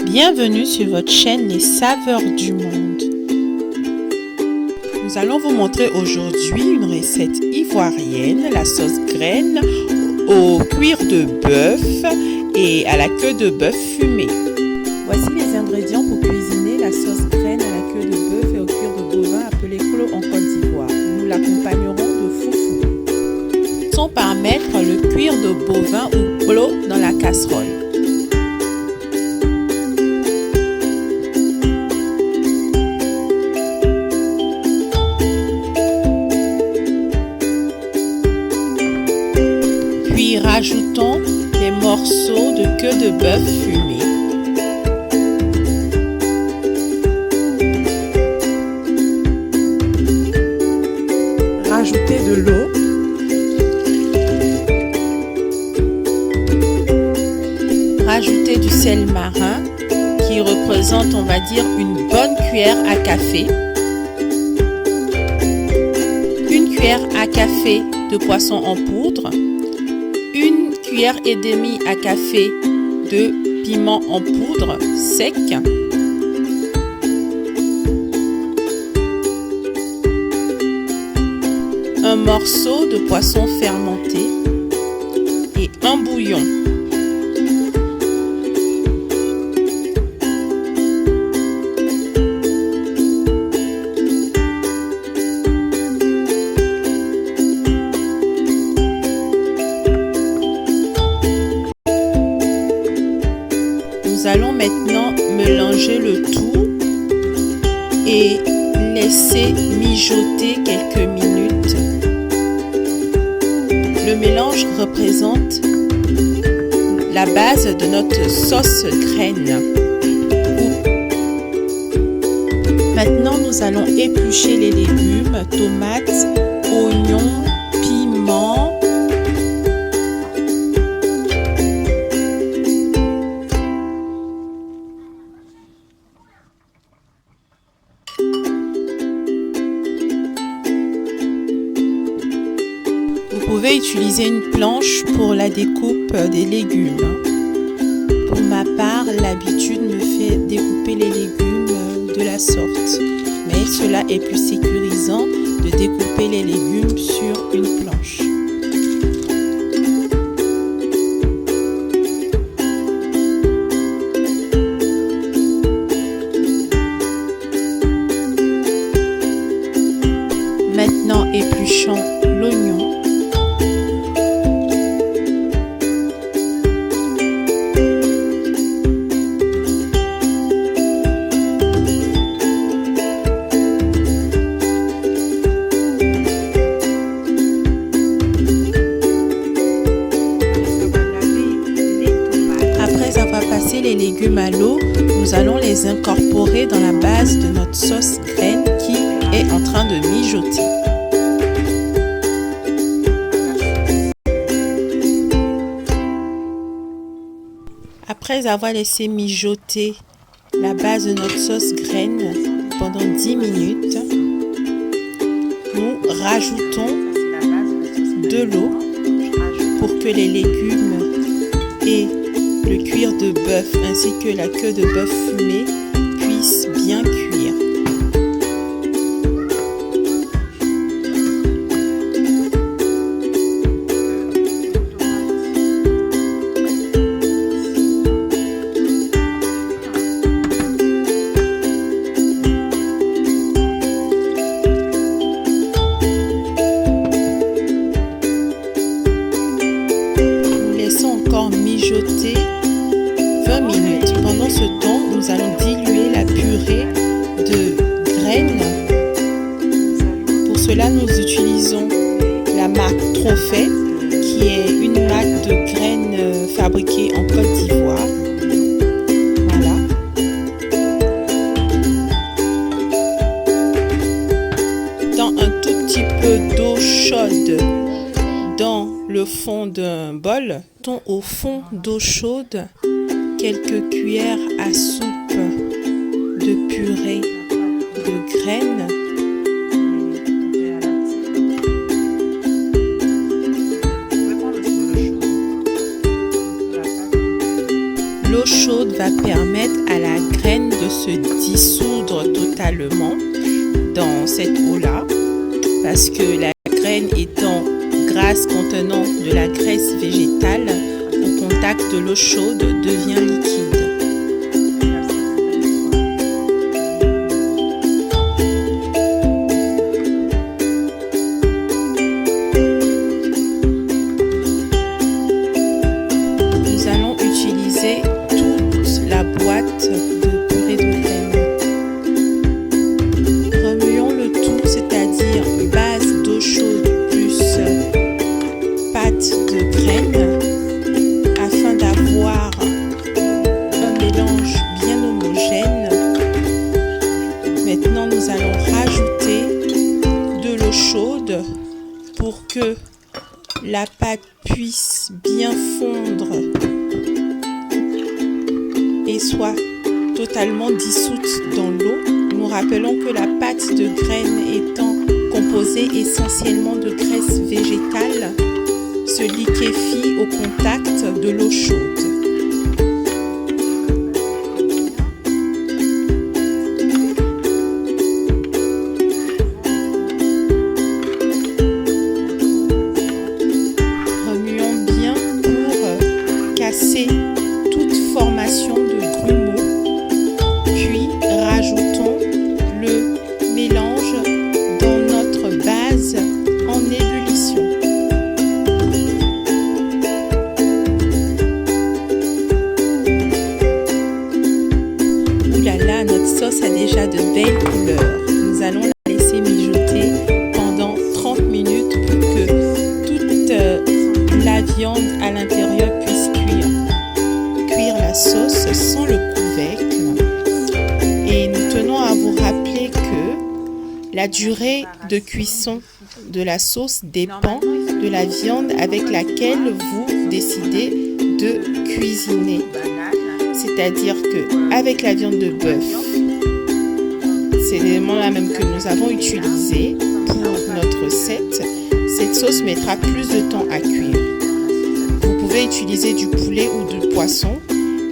Bienvenue sur votre chaîne Les Saveurs du Monde. Nous allons vous montrer aujourd'hui une recette ivoirienne, la sauce graine au cuir de bœuf et à la queue de bœuf fumée. Voici les ingrédients pour cuisiner la sauce graine à la queue de bœuf et au cuir de bovin appelée klo en Côte d'Ivoire. Nous l'accompagnerons de foufou. Commençons par mettre le cuir de bovin ou klo dans la casserole. Puis rajoutons des morceaux de queue de bœuf fumée. Rajoutez de l'eau. Rajoutez du sel marin qui représente, on va dire, une bonne cuillère à café. Une cuillère à café de poisson en poudre. Une cuillère et demie à café de piment en poudre sec. Un morceau de poisson fermenté et un bouillon. Nous allons maintenant mélanger le tout et laisser mijoter quelques minutes. Le mélange représente la base de notre sauce graine. Maintenant, nous allons éplucher les légumes, tomates, oignons, piments. Vous pouvez utiliser une planche pour la découpe des légumes. Pour ma part, l'habitude me fait découper les légumes de la sorte. Mais cela est plus sécurisant de découper les légumes sur une planche. Maintenant, épluchons l'oignon. Après avoir passé les légumes à l'eau, nous allons les incorporer dans la base de notre sauce graine qui est en train de mijoter. Après avoir laissé mijoter la base de notre sauce graine pendant 10 minutes, nous rajoutons de l'eau pour que les légumes et le cuir de bœuf ainsi que la queue de bœuf fumée puissent bien cuire. Encore mijoter 20 minutes. Pendant ce temps, nous allons diluer la purée de graines. Pour cela, nous utilisons la marque Trophée, qui est une marque de graines fabriquée en Côte d'Ivoire. Voilà. Dans un tout petit peu d'eau chaude dans le fond d'un bol, mettons au fond d'eau chaude quelques cuillères à soupe de purée de graines. l'eau chaude va permettre à la graine de se dissoudre totalement dans cette eau-là, parce que la graine étant grasse contenant de la graisse végétale, au contact de l'eau chaude devient liquide. Nous allons utiliser toute la boîte de purée de graines. Remuons le tout, c'est-à-dire base d'eau chaude plus pâte de graines, afin d'avoir un mélange bien homogène. Maintenant, nous allons rajouter de l'eau chaude pour que la pâte puisse bien fondre et soit totalement dissoute dans l'eau. Nous rappelons que la pâte de graines étant composée essentiellement de graisse végétale se liquéfie au contact de l'eau chaude. Remuons bien pour casser toute formation de grumeaux, puis rajoutons le mélange dans notre base en ébullition. Oulala, notre sauce a déjà de belles couleurs. Nous allons la laisser mijoter pendant 30 minutes pour que toute la viande à l'intérieur puisse cuire la sauce sans le couvercle. Et nous tenons à vous rappeler que la durée de cuisson de la sauce dépend de la viande avec laquelle vous décidez de cuisiner. C'est-à-dire que avec la viande de bœuf, c'est l'élément là même que nous avons utilisé pour notre recette, cette sauce mettra plus de temps à cuire. Vous pouvez utiliser du poulet ou du poisson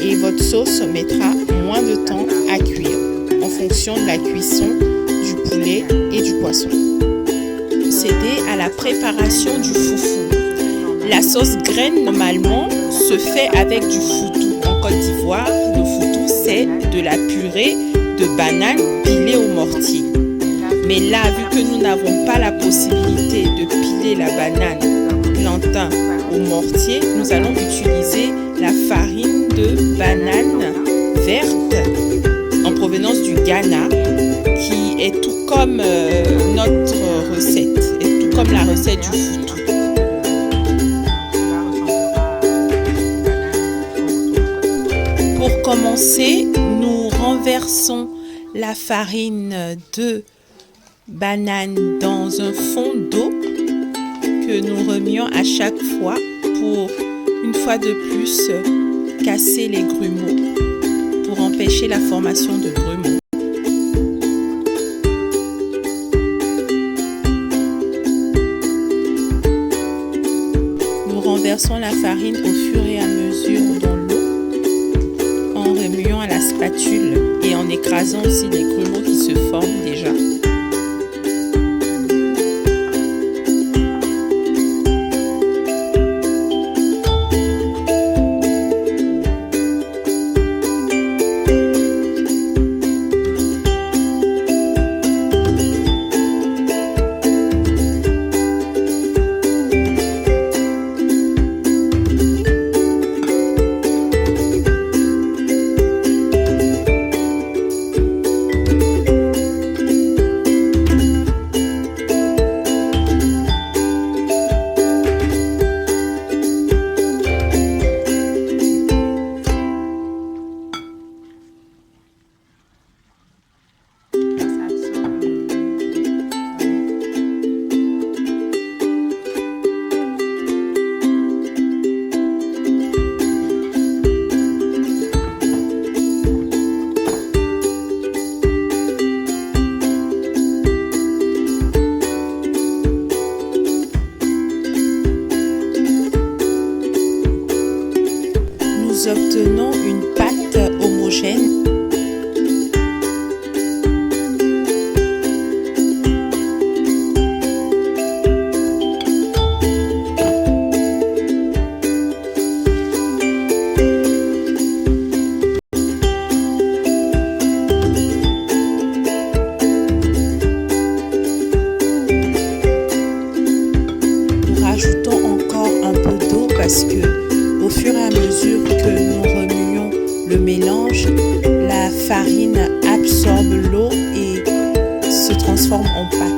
et votre sauce mettra moins de temps à cuire en fonction de la cuisson du poulet et du poisson. Procéder à la préparation du foufou. La sauce graine normalement se fait avec du foutou. En Côte d'Ivoire, le foutou c'est de la purée de banane pilée au mortier. Mais là, vu que nous n'avons pas la possibilité de piler la banane plantain au mortier, nous allons utiliser la farine de banane verte en provenance du Ghana, qui est tout comme notre recette, et tout comme la recette du foutou. Pour commencer, nous renversons la farine de banane dans un fond d'eau que nous remuons à chaque fois pour, une fois de plus, casser les grumeaux, pour empêcher la formation de grumeaux. Nous renversons la farine au fur et à mesure dans l'eau, en remuant à la spatule et en écrasant aussi les grumeaux qui se forment déjà. graines. Ajoutons encore un peu d'eau parce que au fur et à mesure que nous remuons le mélange, la farine absorbe l'eau et se transforme en pâte.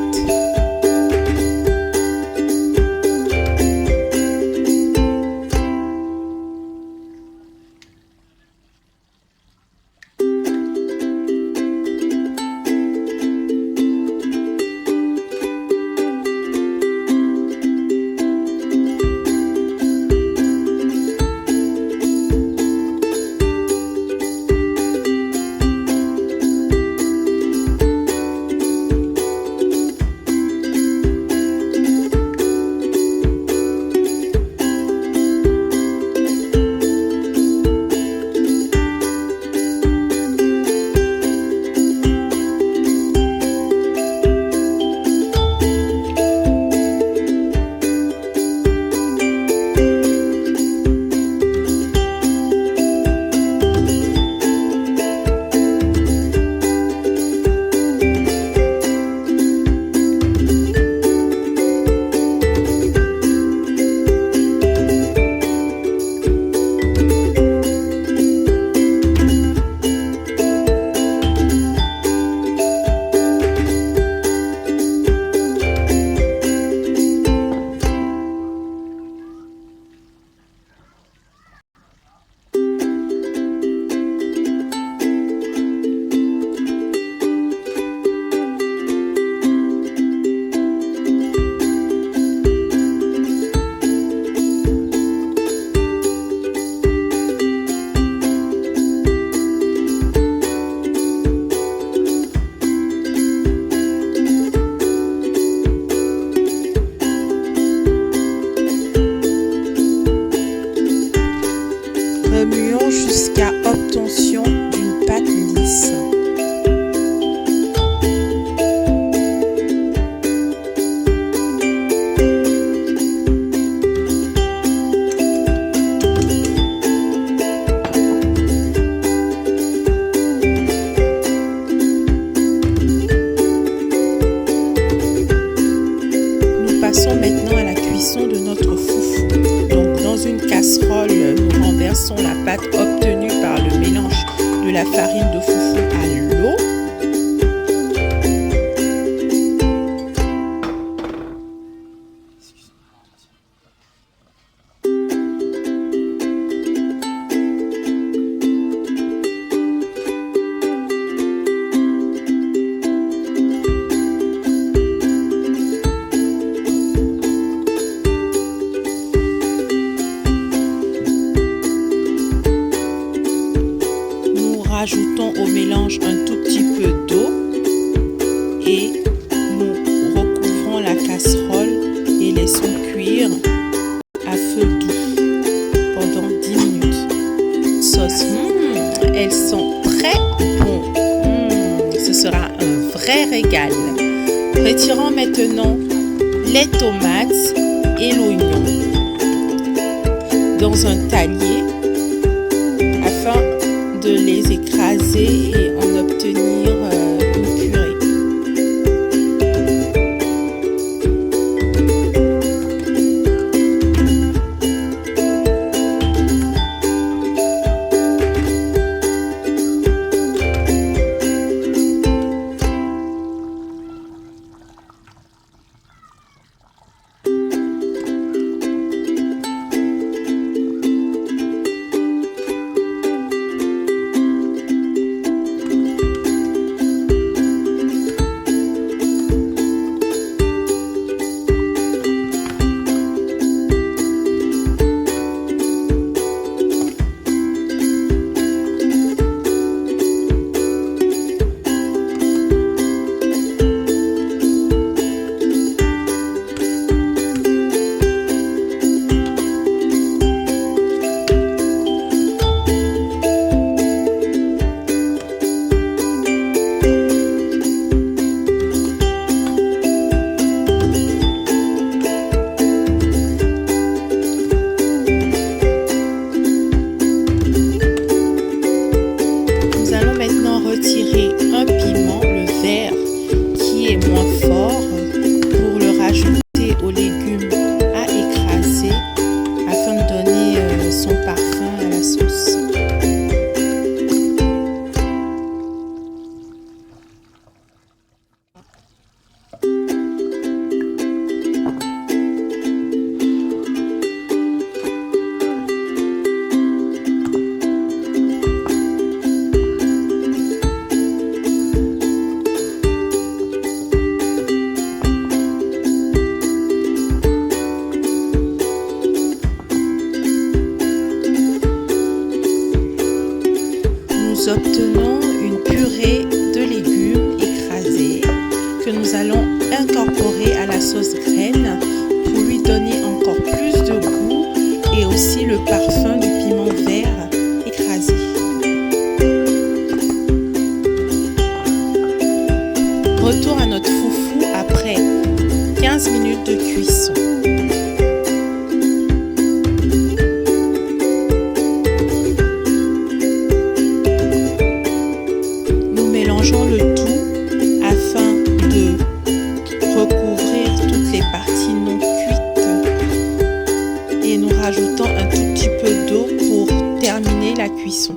Remuons jusqu'à obtention d'une pâte lisse. Nous passons maintenant à la cuisson de notre foufou. Donc dans une casserole, nous renversons la pâte obtenue par le mélange de la farine de foufou à l'eau. Ajoutons au mélange un tout petit peu d'eau et nous recouvrons la casserole et laissons cuire à feu doux pendant 10 minutes. Sauce, elles sont très bonnes. Ce sera un vrai régal. Retirons maintenant les tomates et l'oignon dans un talier afin de les écraser et en obtenir une purée. maintenant une purée de légumes écrasés que nous allons incorporer à la sauce graine pour lui donner encore plus de goût et aussi le parfum du piment vert écrasé. Retour à notre foufou après 15 minutes de cuisson. Nous mélangeons le tout afin de recouvrir toutes les parties non cuites et nous rajoutons un tout petit peu d'eau pour terminer la cuisson.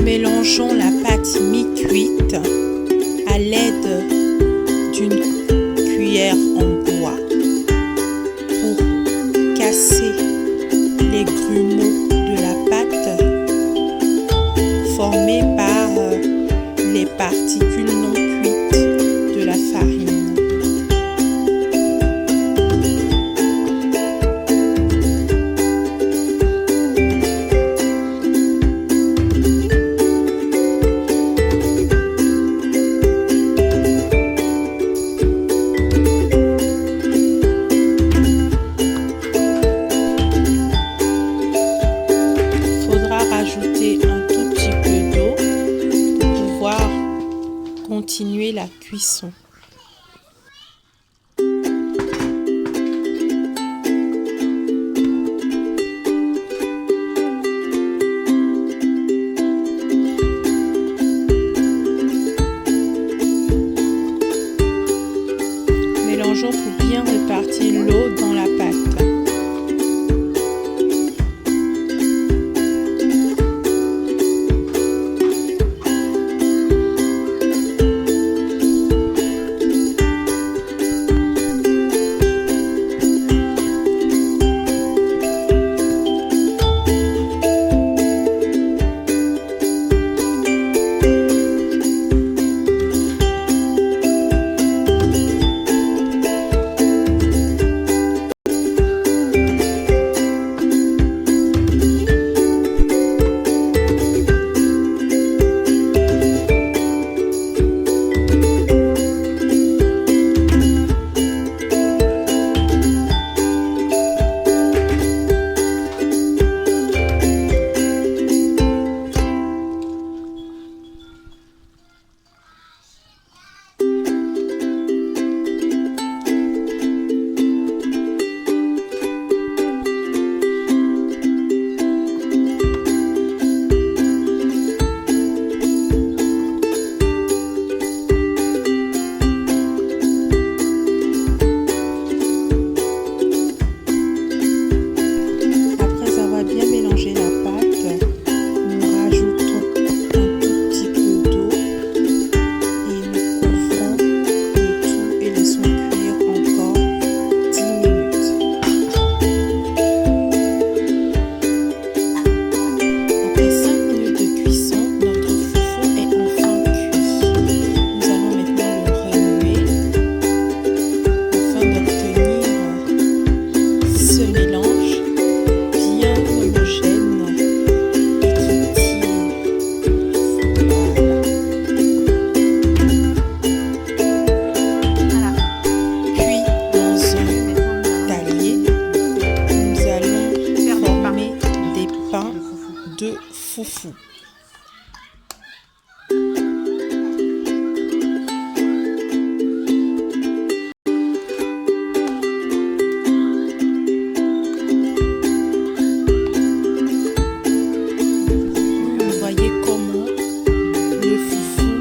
Mélangeons la pâte mi-cuite à l'aide d'une cuillère en bois pour casser les grumeaux de la pâte formés par les particules non cuites de la farine. Ajouter un tout petit peu d'eau pour pouvoir continuer la cuisson. Mélangeons pour bien répartir l'eau dans la pâte. De foufou. Vous voyez comment le foufou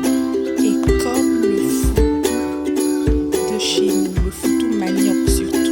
est comme le foutou de chez nous, le foutou manioc surtout.